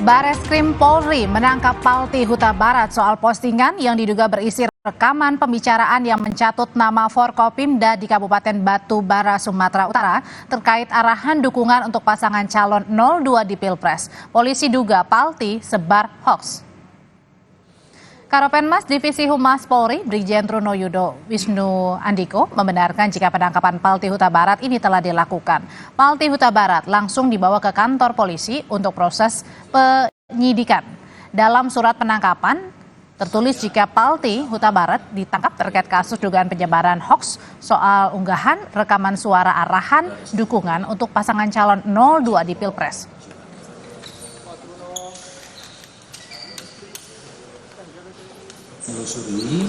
Bareskrim Polri menangkap Palti Huta Barat soal postingan yang diduga berisi rekaman pembicaraan yang mencatut nama Forkopimda di Kabupaten Batu Bara, Sumatera Utara terkait arahan dukungan untuk pasangan calon 02 di Pilpres. Polisi duga Palti sebar hoax. Karopenmas Divisi Humas Polri, Brigjen Trunoyudo Wisnu Andiko membenarkan jika penangkapan Palti Huta Barat ini telah dilakukan. Palti Huta Barat langsung dibawa ke kantor polisi untuk proses penyidikan. Dalam surat penangkapan tertulis jika Palti Huta Barat ditangkap terkait kasus dugaan penyebaran hoax soal unggahan rekaman suara arahan dukungan untuk pasangan calon 02 di Pilpres. Menelusuri,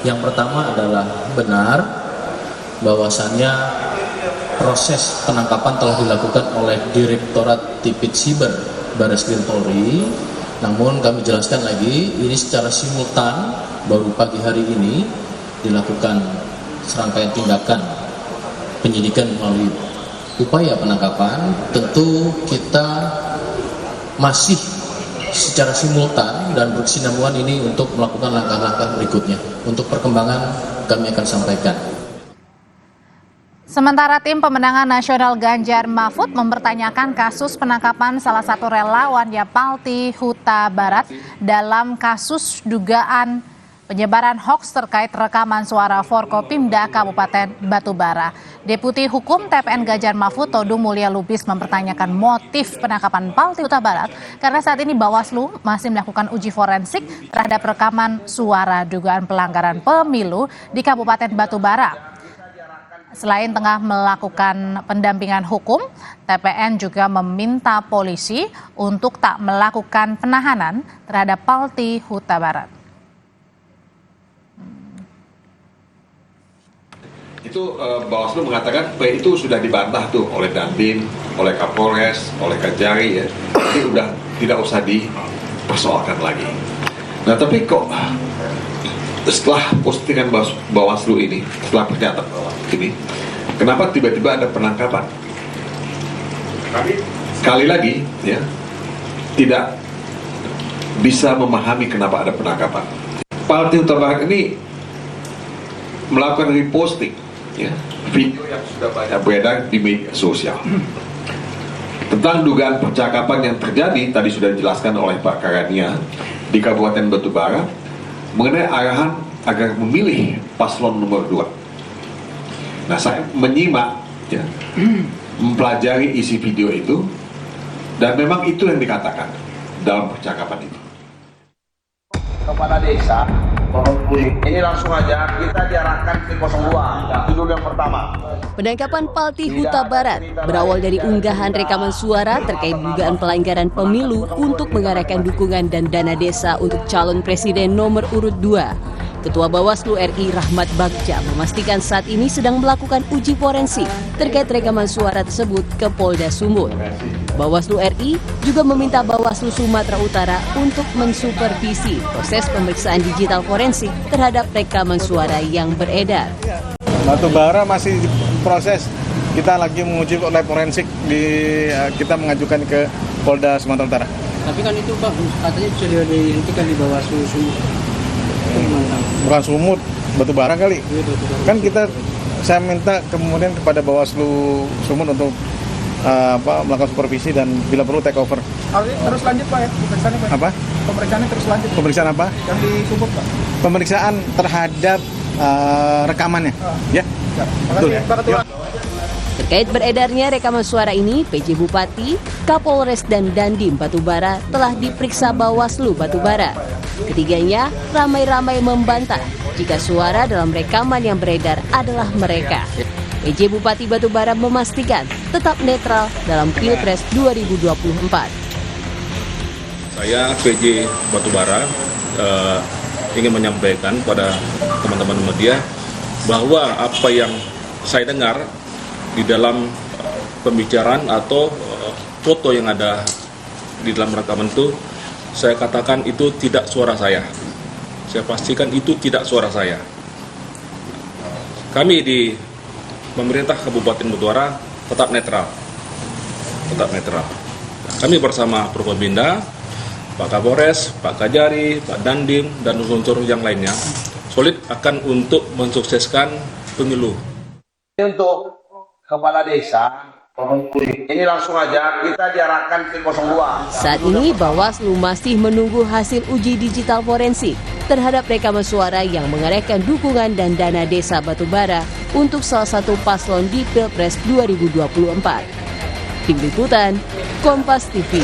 yang pertama adalah benar bahwasannya proses penangkapan telah dilakukan oleh Direktorat Tipit Siber Bareskrim Polri. Namun kami jelaskan lagi, ini secara simultan baru pagi hari ini dilakukan serangkaian tindakan penyidikan melalui upaya penangkapan. Tentu kita masih secara simultan dan berkesinambungan ini untuk melakukan langkah-langkah berikutnya. Untuk perkembangan kami akan sampaikan. Sementara tim pemenangan nasional Ganjar Mahfud mempertanyakan kasus penangkapan salah satu relawannya Palti Huta Barat dalam kasus dugaan penyebaran hoax terkait rekaman suara Forkopimda Kabupaten Batu Bara. Deputi Hukum TPN Ganjar Mahfud Todung Mulya Lubis mempertanyakan motif penangkapan Palti Huta Barat karena saat ini Bawaslu masih melakukan uji forensik terhadap rekaman suara dugaan pelanggaran pemilu di Kabupaten Batu Bara. Selain tengah melakukan pendampingan hukum, TPN juga meminta polisi untuk tak melakukan penahanan terhadap Palti Huta Barat. Itu Bawaslu mengatakan itu sudah dibantah tuh oleh Dandim, oleh Kapolres, oleh Kajari ya. Jadi udah tidak usah dipersoalkan lagi. Nah tapi kok setelah postingan Bawaslu ini, setelah pernyataan ini, kenapa tiba-tiba ada penangkapan? Sekali lagi ya, tidak bisa memahami kenapa ada penangkapan. Palti Huta Barat ini melakukan reposting ya, video yang sudah banyak beredar di media sosial tentang dugaan percakapan yang terjadi tadi sudah dijelaskan oleh Pak Karania di Kabupaten Batu Bara mengenai arahan agar memilih paslon nomor 2. Nah, saya menyimak ya, mempelajari isi video itu dan memang itu yang dikatakan dalam percakapan itu. Kepala desa ini langsung aja kita diarahkan ke 02. Itu dulu yang pertama. Penangkapan Palti Huta Barat berawal dari unggahan rekaman suara terkait dugaan pelanggaran pemilu untuk mengarahkan dukungan dan dana desa untuk calon presiden nomor urut 2. Ketua Bawaslu RI Rahmat Bagja memastikan saat ini sedang melakukan uji forensik terkait rekaman suara tersebut ke Polda Sumut. Bawaslu RI juga meminta Bawaslu Sumatera Utara untuk mensupervisi proses pemeriksaan digital forensik terhadap rekaman suara yang beredar. Batu Bara masih proses, kita lagi menguji lab forensik, kita mengajukan ke Polda Sumatera Utara. Tapi kan itu Pak, katanya sudah dihentikan di Bawaslu Sumut. Bukan Sumut, Batu Bara kali. Kan saya minta kemudian kepada Bawaslu Sumut untuk melakukan supervisi dan bila perlu take over. Terus lanjut Pak ya, pemeriksaannya Pak? Apa? Pemeriksaannya terus lanjut. Pemeriksaan apa? Yang di Sumut Pak? Pemeriksaan terhadap rekamannya. Ya. Betul. Ya. Terkait beredarnya rekaman suara ini, PJ Bupati, Kapolres dan Dandim Batu Bara telah diperiksa Bawaslu Batu Bara. Ketiganya ramai-ramai membantah jika suara dalam rekaman yang beredar adalah mereka. PJ Bupati Batu Bara memastikan tetap netral dalam Pilpres 2024. Saya PJ Batu Bara ingin menyampaikan pada teman-teman media bahwa apa yang saya dengar di dalam pembicaraan atau foto yang ada di dalam rekaman itu, saya katakan itu tidak suara saya. Saya pastikan itu tidak suara saya. Kami di pemerintah Kabupaten Batu Bara tetap netral. Kami bersama Forkopimda Pak Kapolres, Pak Kajari, Pak Dandim, dan unsur yang lainnya solid akan untuk mensukseskan pemilu. Untuk kepala desa, ini langsung aja kita diarahkan ke 02. Saat ini Bawaslu masih menunggu hasil uji digital forensik terhadap rekaman suara yang mengarahkan dukungan dan dana desa Batubara untuk salah satu paslon di Pilpres 2024. Tim Liputan, Kompas TV.